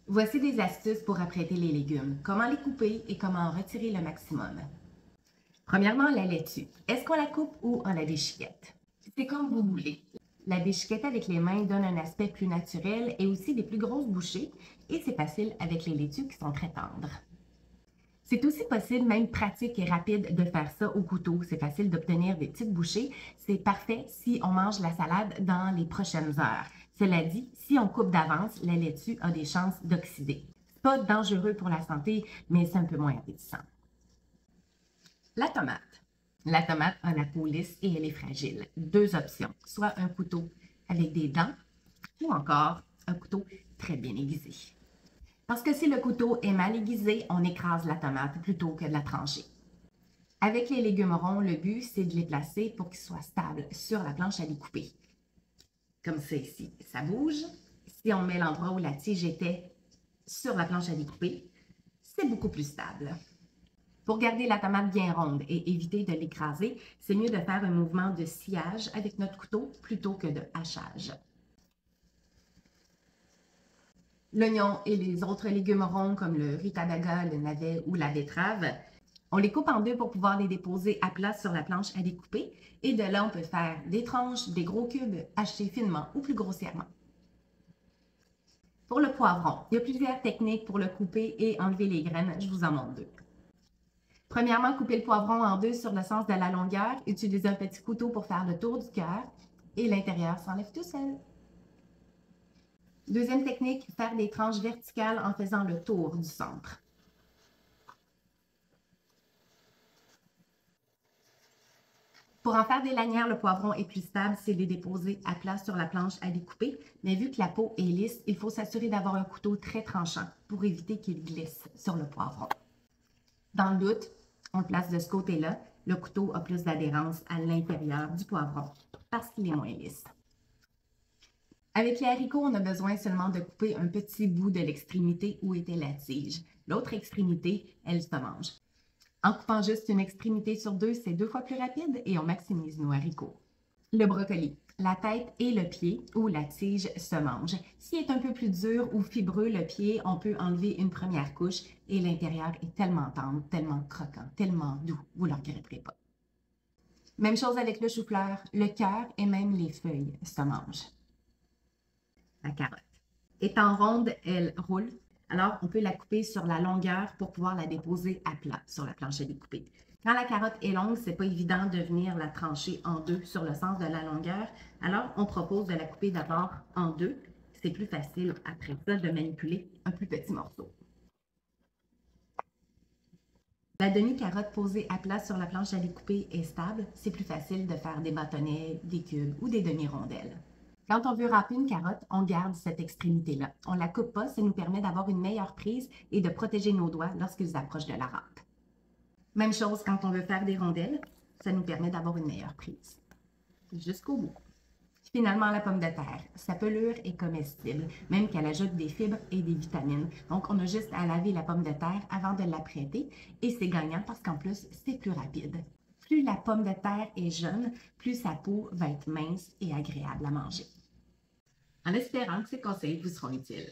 Voici des astuces pour apprêter les légumes. Comment les couper et comment en retirer le maximum. Premièrement, la laitue. Est-ce qu'on la coupe ou on la déchiquette? C'est comme vous voulez. La déchiquette avec les mains donne un aspect plus naturel et aussi des plus grosses bouchées et c'est facile avec les laitues qui sont très tendres. C'est aussi possible, même pratique et rapide, de faire ça au couteau. C'est facile d'obtenir des petites bouchées. C'est parfait si on mange la salade dans les prochaines heures. Cela dit, si on coupe d'avance, la laitue a des chances d'oxyder. C'est pas dangereux pour la santé, mais c'est un peu moins appétissant. La tomate. La tomate a la peau lisse et elle est fragile. Deux options, soit un couteau avec des dents ou encore un couteau très bien aiguisé. Parce que si le couteau est mal aiguisé, on écrase la tomate plutôt que de la trancher. Avec les légumes ronds, le but, c'est de les placer pour qu'ils soient stables sur la planche à découper. Comme ça ici, ça bouge. Si on met l'endroit où la tige était sur la planche à découper, c'est beaucoup plus stable. Pour garder la tomate bien ronde et éviter de l'écraser, c'est mieux de faire un mouvement de sciage avec notre couteau plutôt que de hachage. L'oignon et les autres légumes ronds comme le rutabaga, le navet ou la betterave, on les coupe en deux pour pouvoir les déposer à plat sur la planche à découper et de là on peut faire des tranches, des gros cubes hachés finement ou plus grossièrement. Pour le poivron, il y a plusieurs techniques pour le couper et enlever les graines, je vous en montre deux. Premièrement, couper le poivron en deux sur le sens de la longueur, utilisez un petit couteau pour faire le tour du cœur et l'intérieur s'enlève tout seul. Deuxième technique, faire des tranches verticales en faisant le tour du centre. Pour en faire des lanières, le poivron est plus stable, c'est de les déposer à plat sur la planche à découper. Mais vu que la peau est lisse, il faut s'assurer d'avoir un couteau très tranchant pour éviter qu'il glisse sur le poivron. Dans le doute, on le place de ce côté-là. Le couteau a plus d'adhérence à l'intérieur du poivron parce qu'il est moins lisse. Avec les haricots, on a besoin seulement de couper un petit bout de l'extrémité où était la tige. L'autre extrémité, elle se mange. En coupant juste une extrémité sur deux, c'est 2 fois plus rapide et on maximise nos haricots. Le brocoli. La tête et le pied ou la tige se mangent. S'il est un peu plus dur ou fibreux, le pied, on peut enlever une première couche et l'intérieur est tellement tendre, tellement croquant, tellement doux, vous ne le regretterez pas. Même chose avec le chou-fleur, le cœur et même les feuilles se mangent. La carotte. Étant ronde, elle roule. Alors, on peut la couper sur la longueur pour pouvoir la déposer à plat sur la planche à découper. Quand la carotte est longue, c'est pas évident de venir la trancher en deux sur le sens de la longueur. Alors, on propose de la couper d'abord en deux. C'est plus facile après ça de manipuler un plus petit morceau. La demi-carotte posée à plat sur la planche à découper est stable. C'est plus facile de faire des bâtonnets, des cubes ou des demi-rondelles. Quand on veut râper une carotte, on garde cette extrémité-là. On ne la coupe pas, ça nous permet d'avoir une meilleure prise et de protéger nos doigts lorsqu'ils approchent de la râpe. Même chose quand on veut faire des rondelles, ça nous permet d'avoir une meilleure prise. Jusqu'au bout. Finalement, la pomme de terre. Sa pelure est comestible, même qu'elle ajoute des fibres et des vitamines. Donc, on a juste à laver la pomme de terre avant de l'apprêter et c'est gagnant parce qu'en plus, c'est plus rapide. Plus la pomme de terre est jeune, plus sa peau va être mince et agréable à manger. En espérant que ces conseils vous seront utiles.